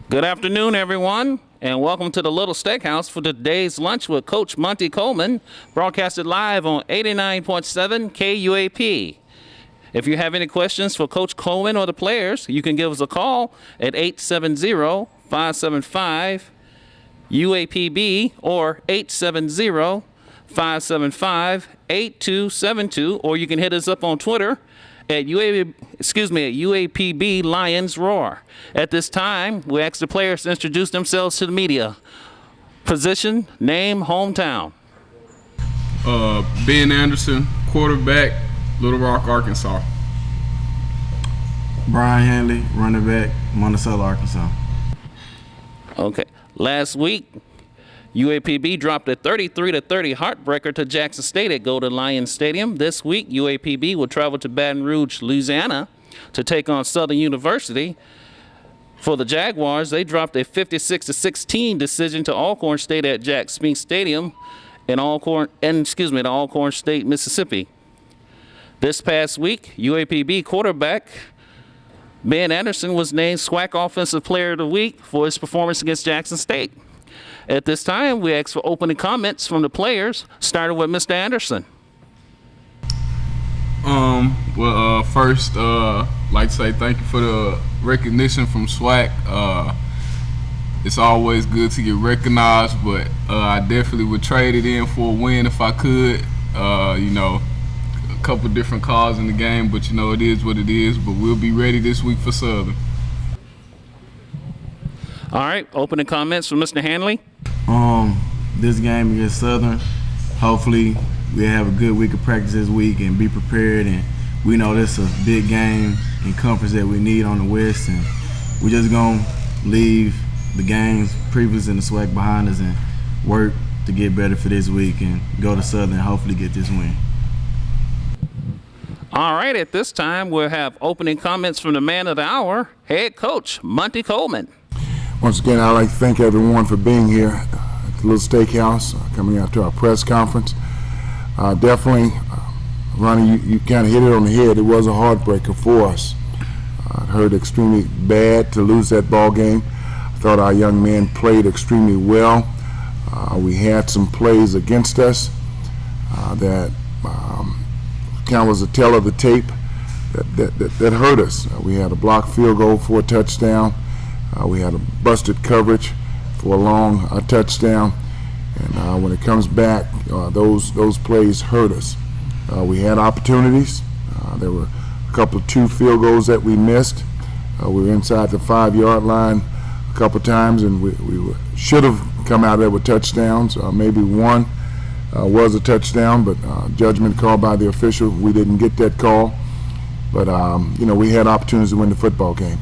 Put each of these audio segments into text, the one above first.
Good afternoon, everyone, and welcome to the Little Steakhouse for today's lunch with Coach Monty Coleman, broadcasted live on 89.7 KUAP. If you have any questions for Coach Coleman or the players, you can give us a call at 870-575-UAPB or 870-575-8272, or you can hit us up on Twitter at UAPB Lions Roar. At this time, we ask the players to introduce themselves to the media. Position, name, hometown. Ben Anderson, quarterback, Little Rock, Arkansas. Brian Hanley, running back, Monticello, Arkansas. Okay. Last week, UAPB dropped a 33-30 heartbreaker to Jackson State at Golden Lions Stadium. This week, UAPB will travel to Baton Rouge, Louisiana to take on Southern University. For the Jaguars, they dropped a 56-16 decision to Alcorn State at Jack Spink Stadium in Alcorn State, Mississippi. This past week, UAPB quarterback Ben Anderson was named SWAC Offensive Player of the Week for his performance against Jackson State. At this time, we ask for opening comments from the players, starting with Mr. Anderson. First, like to say thank you for the recognition from SWAC. It's always good to get recognized, but I definitely would trade it in for a win if I could. A couple different calls in the game, but it is what it is. But we'll be ready this week for Southern. All right, opening comments from Mr. Hanley. This game against Southern, hopefully we have a good week of practice this week and be prepared. And we know this is a big game in conference that we need on the West, and we're just gonna leave the games previous in the SWAC behind us and work to get better for this week and go to Southern and hopefully get this win. All right, at this time we'll have opening comments from the man of the hour, head coach Monty Coleman. Once again, I'd like to thank everyone for being here at the Little Steakhouse, coming out to our press conference. Definitely, Ronnie, you kind of hit it on the head. It was a heartbreaker for us. It hurt extremely bad to lose that ball game. I thought our young men played extremely well. We had some plays against us that kind of was a tell of the tape that hurt us. We had a blocked field goal for a touchdown. We had a busted coverage for a long touchdown, and when it comes back, those plays hurt us. We had opportunities. There were a couple of 2 field goals that we missed. We were inside the 5-yard line a couple times, and we should have come out there with touchdowns. Maybe one was a touchdown, but judgment called by the official. We didn't get that call, but we had opportunities to win the football game.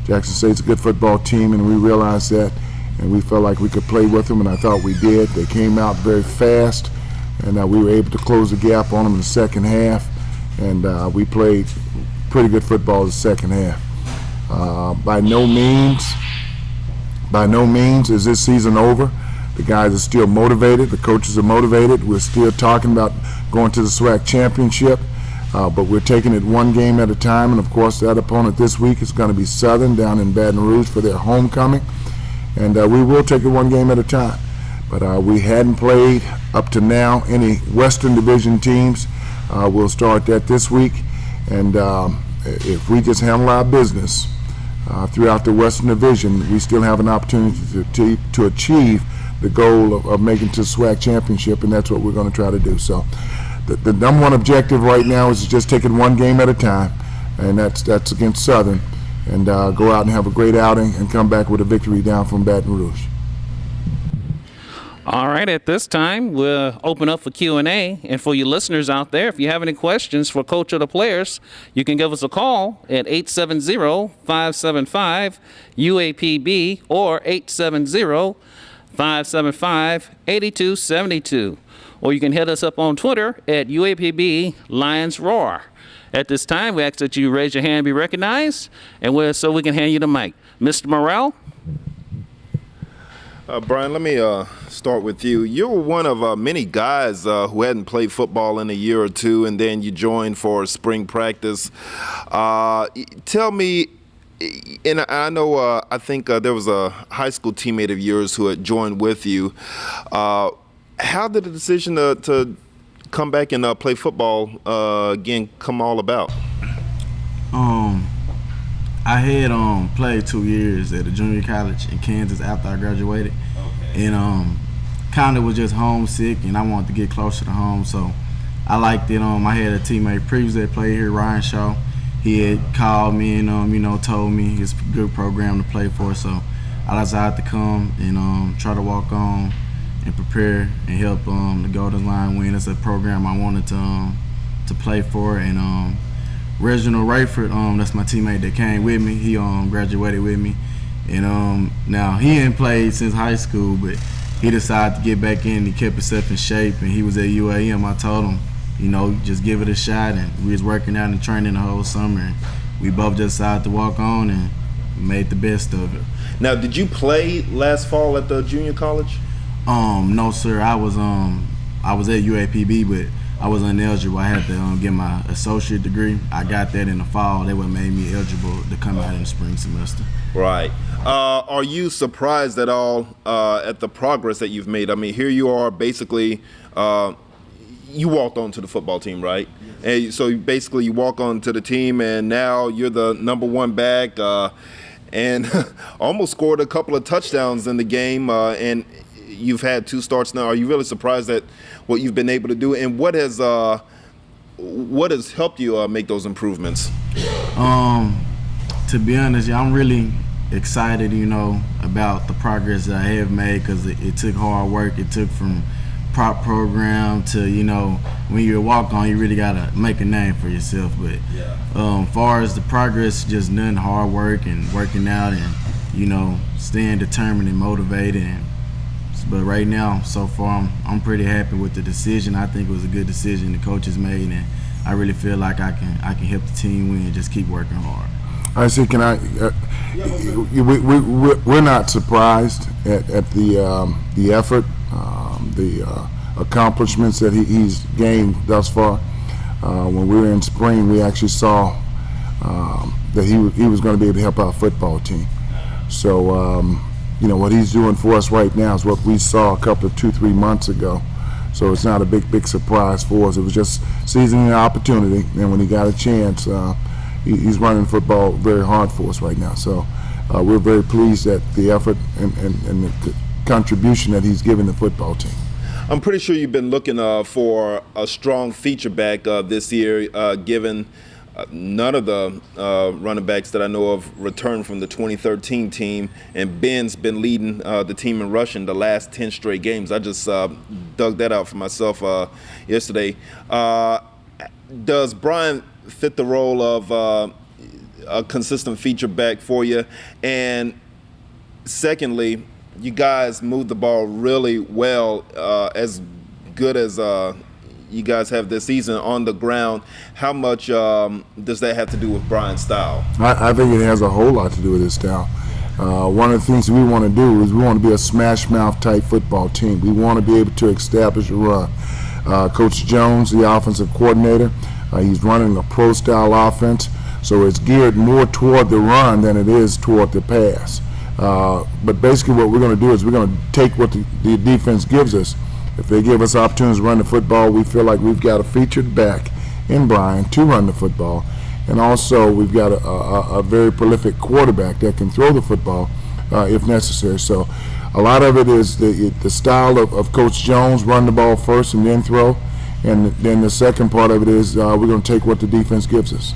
Jackson State's a good football team, and we realized that, and we felt like we could play with them, and I thought we did. They came out very fast, and we were able to close the gap on them in the second half, and we played pretty good football in the second half. By no means is this season over. The guys are still motivated. The coaches are motivated. We're still talking about going to the SWAC championship. But we're taking it one game at a time, and of course that opponent this week is going to be Southern down in Baton Rouge for their homecoming, and we will take it one game at a time. But we hadn't played up to now any Western Division teams. We'll start that this week, and if we just handle our business throughout the Western Division, we still have an opportunity to achieve the goal of making to the SWAC championship, and that's what we're going to try to do. So the number one objective right now is just taking one game at a time, and that's against Southern, and go out and have a great outing and come back with a victory down from Baton Rouge. All right, at this time, we'll open up for Q&A. And for you listeners out there, if you have any questions for Coach or the players, you can give us a call at 870-575-UAPB or 870-575-8272. Or you can hit us up on Twitter at UAPB Lions Roar. At this time, we ask that you raise your hand and be recognized, and so we can hand you the mic. Mr. Morrell? Brian, let me start with you. You were one of many guys who hadn't played football in a year or two, and then you joined for spring practice. Tell me, And I know, I think there was a high school teammate of yours who had joined with you. How did the decision to come back and play football again come all about? I had played 2 years at a junior college in Kansas after I graduated, and kind of was just homesick, and I wanted to get closer to home, so I liked it. I had a teammate previously that played here, Ryan Shaw. He had called me and told me it's a good program to play for, so I decided to come and try to walk on and prepare and help the Golden Line win. It's a program I wanted to play for, and Reginald Rayford, that's my teammate that came with me. He graduated with me, and now he hadn't played since high school, but he decided to get back in. He kept himself in shape, and he was at UAM. I told him, just give it a shot, and we was working out and training the whole summer, and we both just decided to walk on and made the best of it. Now, did you play last fall at the junior college? No, sir. I was at UAPB, but I was ineligible. I had to get my associate degree. I got that in the fall. That what made me eligible to come out in the spring semester. Right. Are you surprised at all at the progress that you've made? I mean, here you are, basically, you walked onto the football team, right? And so basically you walk onto the team, and now you're the number one back, and almost scored a couple of touchdowns in the game, and you've had 2 starts now. Are you really surprised at what you've been able to do, and what has helped you make those improvements? To be honest, I'm really excited, about the progress that I have made, because it took hard work. It took from prop program to, when you're a walk-on, you really got to make a name for yourself. But far as the progress, just nothing hard work and working out and, staying determined and motivated. But right now, so far, I'm pretty happy with the decision. I think it was a good decision the coaches made, and I really feel like I can help the team win and just keep working hard. I see. Can I? We're not surprised at the effort, the accomplishments that he's gained thus far. When we were in spring, we actually saw that he was going to be able to help our football team. So what he's doing for us right now is what we saw a couple of 2-3 months ago. So it's not a big surprise for us. It was just seizing the opportunity, and when he got a chance, he's running football very hard for us right now. So we're very pleased at the effort and the contribution that he's given the football team. I'm pretty sure you've been looking for a strong feature back this year, given none of the running backs that I know of returned from the 2013 team, and Ben's been leading the team in rushing the last 10 straight games. I just dug that out for myself yesterday. Does Brian fit the role of a consistent feature back for you? And secondly, you guys move the ball really well, as good as you guys have this season on the ground. How much does that have to do with Brian's style? I think it has a whole lot to do with his style. One of the things that we want to do is we want to be a smash mouth type football team. We want to be able to establish a run. Coach Jones, the offensive coordinator, he's running a pro style offense, so it's geared more toward the run than it is toward the pass. But basically what we're going to do is we're going to take what the defense gives us. If they give us opportunities to run the football, we feel like we've got a featured back in Brian to run the football. And also we've got a very prolific quarterback that can throw the football if necessary. So a lot of it is the style of Coach Jones, run the ball first and then throw. And then the second part of it is we're going to take what the defense gives us.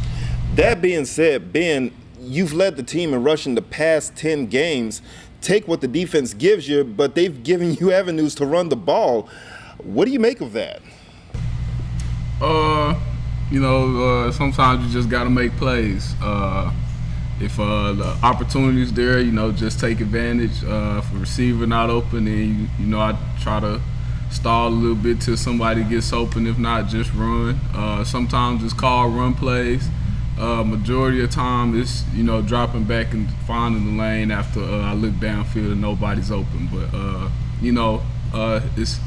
That being said, Ben, you've led the team in rushing the past 10 games. Take what the defense gives you, but they've given you avenues to run the ball. What do you make of that? Sometimes you just got to make plays. If the opportunity's there, just take advantage. If a receiver not open, then, I try to stall a little bit till somebody gets open. If not, just run. Sometimes it's called run plays. Majority of the time it's, dropping back and finding the lane after I look downfield and nobody's open. But, it's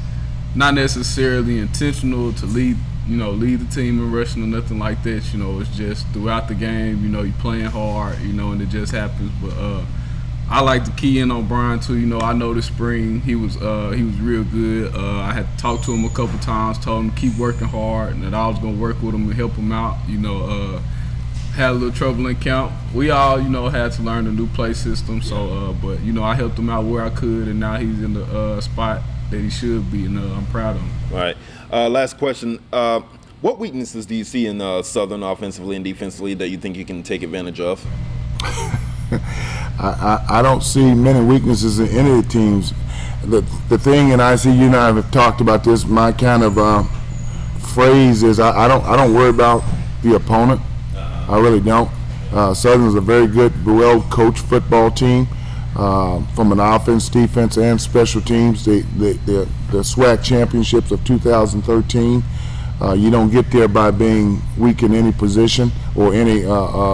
not necessarily intentional to lead lead the team in rushing or nothing like that. It's just throughout the game, you're playing hard, and it just happens. But I like to key in on Brian too. I know this spring he was real good. I had talked to him a couple times, told him to keep working hard, and that I was gonna work with him and help him out. Had a little trouble in camp. We all, had to learn a new play system. So, but I helped him out where I could, and now he's in the spot that he should be, and I'm proud of him. All right. Last question. What weaknesses do you see in Southern offensively and defensively that you think you can take advantage of? I don't see many weaknesses in any of the teams. The thing, and I see you and I have talked about this, my kind of phrase is I don't worry about the opponent. I really don't. Southern is a very good, well-coached football team from an offense, defense, and special teams. The SWAC championships of 2013. You don't get there by being weak in any position or any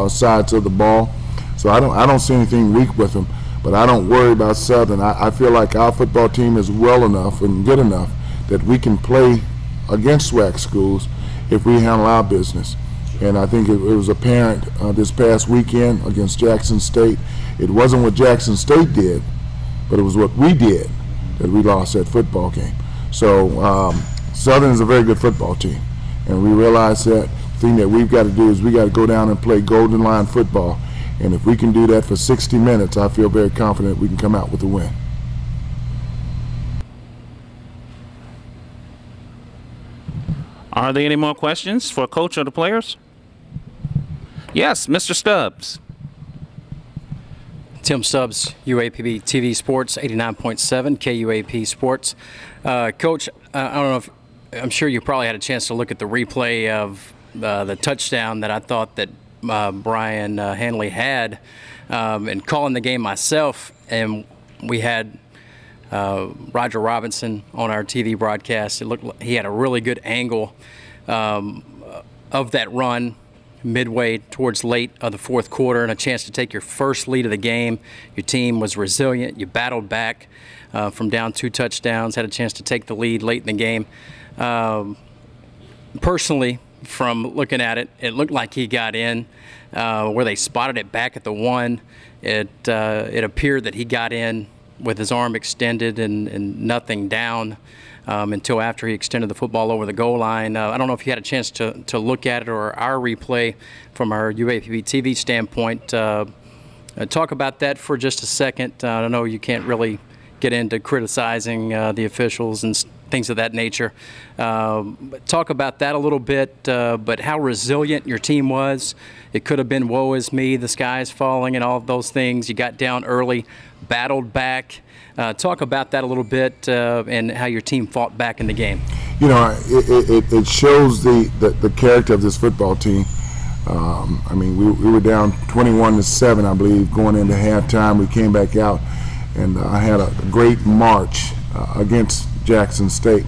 sides of the ball. So I don't see anything weak with them. But I don't worry about Southern. I feel like our football team is well enough and good enough that we can play against SWAC schools if we handle our business. And I think it was apparent this past weekend against Jackson State. It wasn't what Jackson State did, but it was what we did that we lost that football game. So Southern is a very good football team, and we realize that the thing that we've got to do is we got to go down and play golden line football. And if we can do that for 60 minutes, I feel very confident we can come out with a win. Are there any more questions for Coach or the players? Yes, Mr. Stubbs. Tim Stubbs, UAPB TV Sports, 89.7 KUAP Sports. Coach, I don't know if, I'm sure you probably had a chance to look at the replay of the touchdown that I thought that Brian Hanley had, and calling the game myself, and we had Roger Robinson on our TV broadcast. It looked like he had a really good angle of that run midway towards late of the fourth quarter, and a chance to take your first lead of the game. Your team was resilient. You battled back from down 2 touchdowns, had a chance to take the lead late in the game. Personally, from looking at it, it looked like he got in where they spotted it back at the 1. It appeared that he got in with his arm extended and nothing down until after he extended the football over the goal line. I don't know if you had a chance to look at it or our replay from our UAPB TV standpoint. Talk about that for just a second. I know you can't really get into criticizing the officials and things of that nature. Talk about that a little bit, but how resilient your team was. It could have been woe is me, the sky's falling, and all of those things. You got down early, battled back. Talk about that a little bit and how your team fought back in the game. It shows the character of this football team. I mean, we were down 21-7, I believe, going into halftime. We came back out, and I had a great march against Jackson State.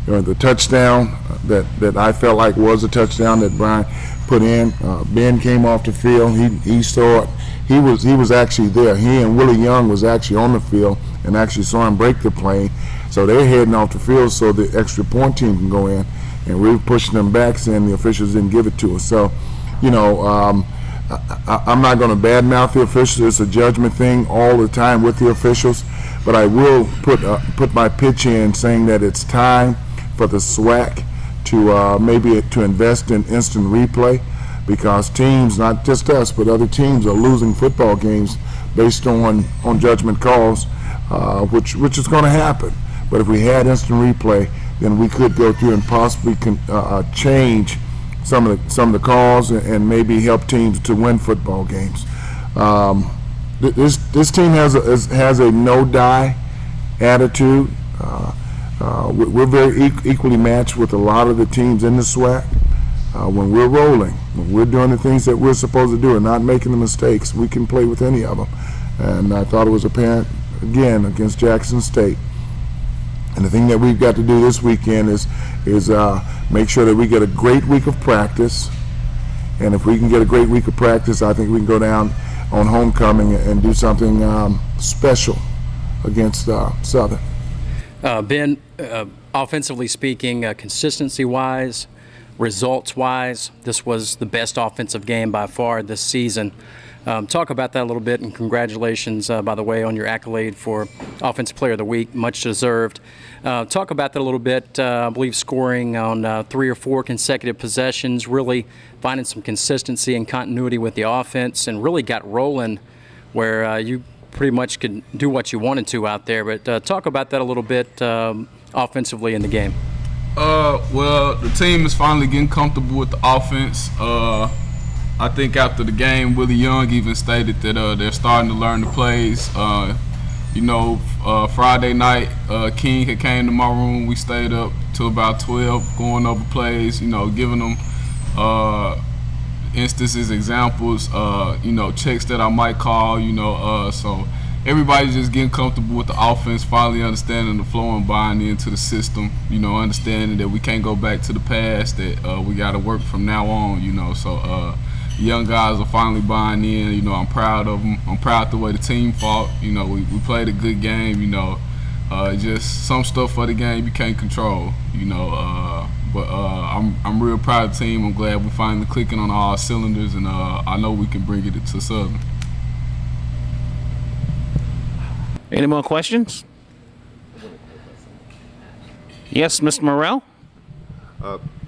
The touchdown that I felt like was a touchdown that Brian put in. Ben came off the field. He saw it. He was actually there. He and Willie Young was actually on the field and actually saw him break the plane. So they're heading off the field so the extra point team can go in, and we were pushing them back, saying the officials didn't give it to us. So, I'm not going to badmouth the officials. It's a judgment thing all the time with the officials, but I will put my pitch in saying that it's time for the SWAC to maybe to invest in instant replay, because teams, not just us, but other teams, are losing football games based on judgment calls, which is going to happen. But if we had instant replay, then we could go through and possibly change some of the calls and maybe help teams to win football games. This team has a no-die attitude. We're very equally matched with a lot of the teams in the SWAC. When we're rolling, when we're doing the things that we're supposed to do and not making the mistakes, we can play with any of them. And I thought it was apparent again against Jackson State. And the thing that we've got to do this weekend is make sure that we get a great week of practice. And if we can get a great week of practice, I think we can go down on homecoming and do something special against Southern. Ben, offensively speaking, consistency-wise, results-wise, this was the best offensive game by far this season. Talk about that a little bit, and congratulations, by the way, on your accolade for Offensive Player of the Week, much deserved. Talk about that a little bit. I believe scoring on 3 or 4 consecutive possessions, really finding some consistency and continuity with the offense, and really got rolling where you pretty much could do what you wanted to out there. But talk about that a little bit offensively in the game. Well, the team is finally getting comfortable with the offense. I think after the game, Willie Young even stated that they're starting to learn the plays. Friday night, King had came to my room. We stayed up till about 12, going over plays, giving them instances, examples, checks that I might call, so everybody's just getting comfortable with the offense, finally understanding the flow and buying into the system, understanding that we can't go back to the past, that we got to work from now on, so young guys are finally buying in. I'm proud of them. I'm proud of the way the team fought. We played a good game. Just some stuff for the game you can't control. But I'm real proud of the team. I'm glad we're finally clicking on all cylinders, and I know we can bring it to Southern. Any more questions? Yes, Mr. Morrell?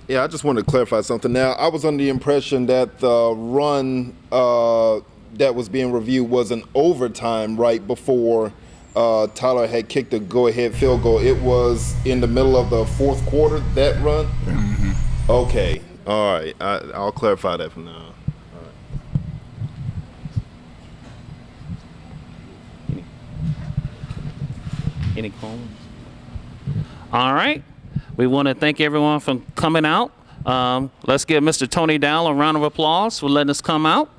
Yeah, I just wanted to clarify something. Now, I was under the impression that the run that was being reviewed was an overtime right before Tyler had kicked a go-ahead field goal. It was in the middle of the fourth quarter, that run? Mm-hmm. Okay. All right. I'll clarify that from now on. Any comments? All right. We want to thank everyone for coming out. Let's give Mr. Tony Dowell a round of applause for letting us come out.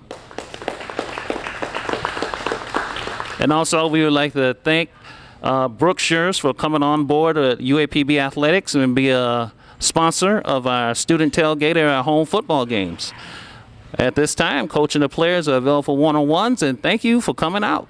And also, we would like to thank Brookshires for coming on board at UAPB Athletics and be a sponsor of our student tailgate at our home football games. At this time, coaching the players are available for one-on-ones, and thank you for coming out.